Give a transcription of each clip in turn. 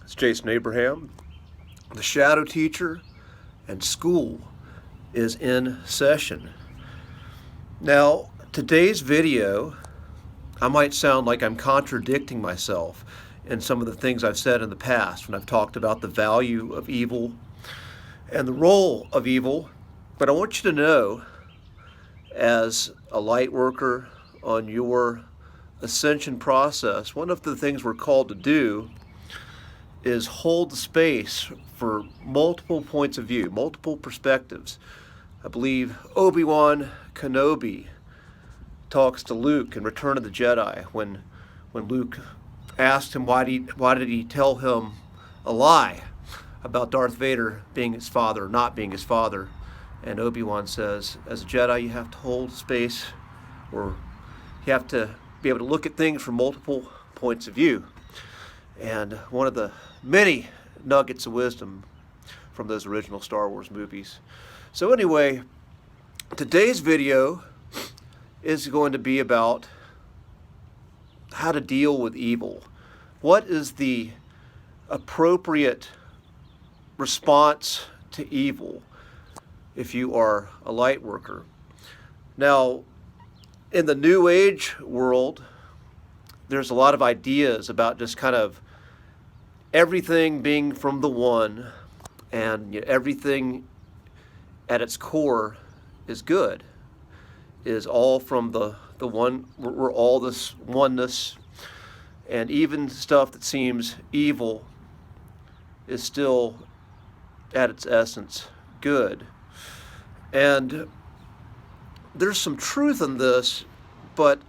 It's Jason Abraham, the Shadow Teacher, and school is in session. Now, today's video, I might sound like I'm contradicting myself in some of the things I've said in the past when I've talked about the value of evil and the role of evil, but I want you to know, as a light worker on your ascension process, one of the things we're called to do is hold the space for multiple points of view, multiple perspectives. I believe Obi-Wan Kenobi talks to Luke in Return of the Jedi when Luke asked him why did he tell him a lie about Darth Vader being his father or not being his father. And Obi-Wan says, as a Jedi, you have to hold space, or you have to be able to look at things from multiple points of view. And one of the many nuggets of wisdom from those original Star Wars movies. So anyway, today's video is going to be about how to deal with evil. What is the appropriate response to evil if you are a light worker? Now, in the New Age world, there's a lot of ideas about just kind of everything being from the one, and everything at its core is good, is all from the one. We're all this oneness, and even stuff that seems evil is still at its essence good. And there's some truth in this, but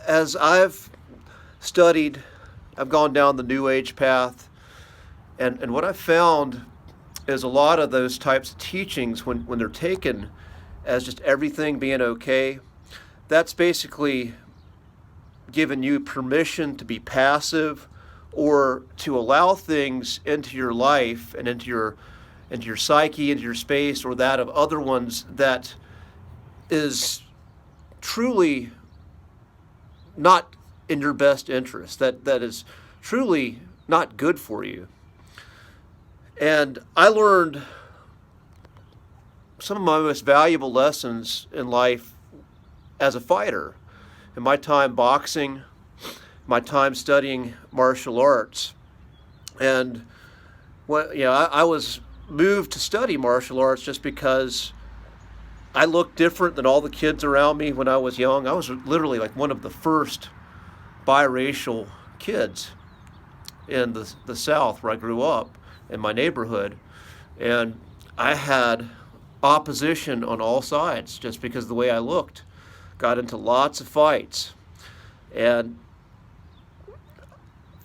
as I've studied, I've gone down the New Age path, and what I've found is a lot of those types of teachings, when they're taken as just everything being okay, that's basically giving you permission to be passive or to allow things into your life and into your psyche, into your space, or that of other ones that is truly not in your best interest, that is truly not good for you. And I learned some of my most valuable lessons in life as a fighter, in my time boxing, my time studying martial arts. And I was moved to study martial arts just because I looked different than all the kids around me when I was young. I was literally like one of the first biracial kids in the South where I grew up, in my neighborhood. And I had opposition on all sides just because of the way I looked. Got into lots of fights. And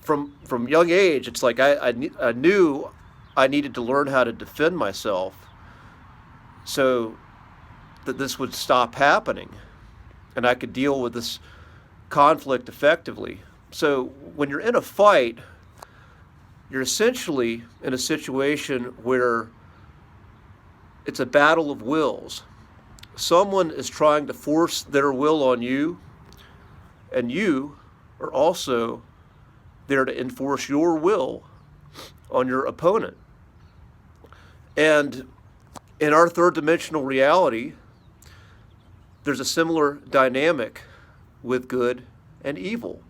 from young age, it's like I knew I needed to learn how to defend myself so that this would stop happening and I could deal with this conflict effectively. So when you're in a fight, you're essentially in a situation where it's a battle of wills. Someone is trying to force their will on you, and you are also there to enforce your will on your opponent. And in our third dimensional reality, there's a similar dynamic with good and evil.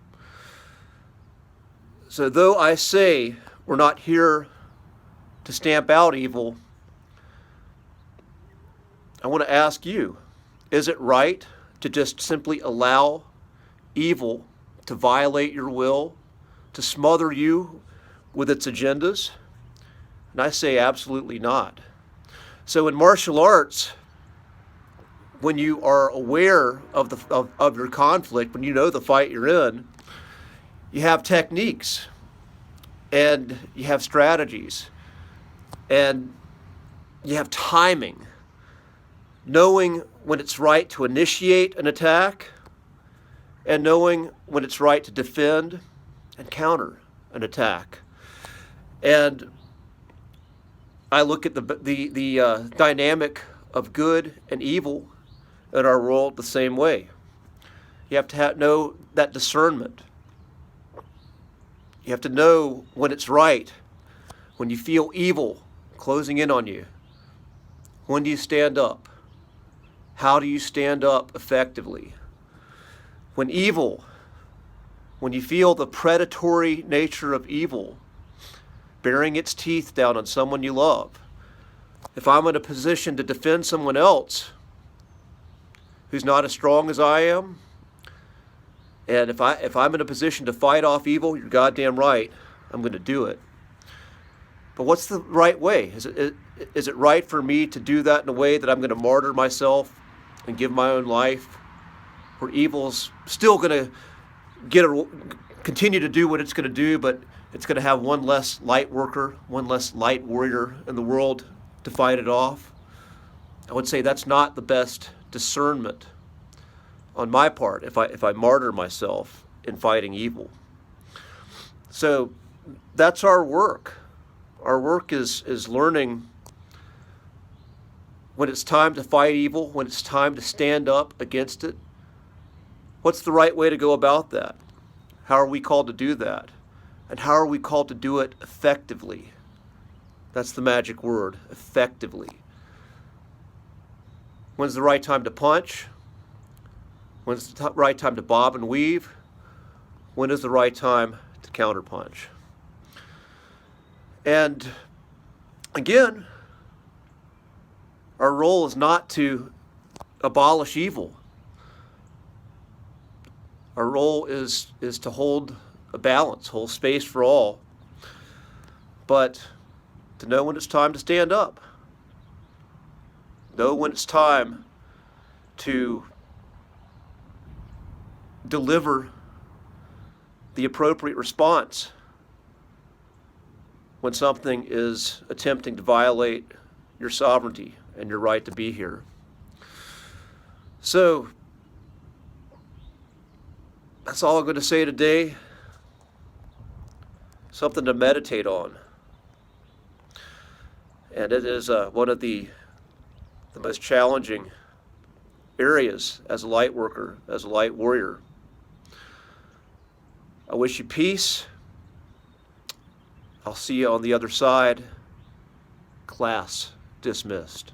So though I say we're not here to stamp out evil, I want to ask you, is it right to just simply allow evil to violate your will, to smother you with its agendas? And I say absolutely not. So in martial arts, when you are aware of your conflict, when you know the fight you're in, you have techniques and you have strategies and you have timing, knowing when it's right to initiate an attack and knowing when it's right to defend and counter an attack. And I look at the dynamic of good and evil in our world the same way. You have to know that discernment. You have to know when it's right, when you feel evil closing in on you. When do you stand up? How do you stand up effectively? When you feel the predatory nature of evil bearing its teeth down on someone you love, if I'm in a position to defend someone else who's not as strong as I am, and if I'm in a position to fight off evil, you're goddamn right, I'm going to do it. But what's the right way? Is it right for me to do that in a way that I'm going to martyr myself and give my own life, where evil's still going to continue to do what it's going to do, but it's going to have one less light worker, one less light warrior in the world to fight it off? I would say that's not the best discernment on my part if I martyr myself in fighting evil. So that's our work. Our work is learning when it's time to fight evil, when it's time to stand up against it. What's the right way to go about that? How are we called to do that? And how are we called to do it effectively? That's the magic word, effectively. When's the right time to punch? When's the right time to bob and weave? When is the right time to counterpunch? And again, our role is not to abolish evil. Our role is to hold a balance, hold space for all, but to know when it's time to stand up. Know when it's time to deliver the appropriate response when something is attempting to violate your sovereignty and your right to be here. So, that's all I'm going to say today. Something to meditate on. And it is one of the most challenging areas as a light worker, as a light warrior. I wish you peace. I'll see you on the other side. Class dismissed.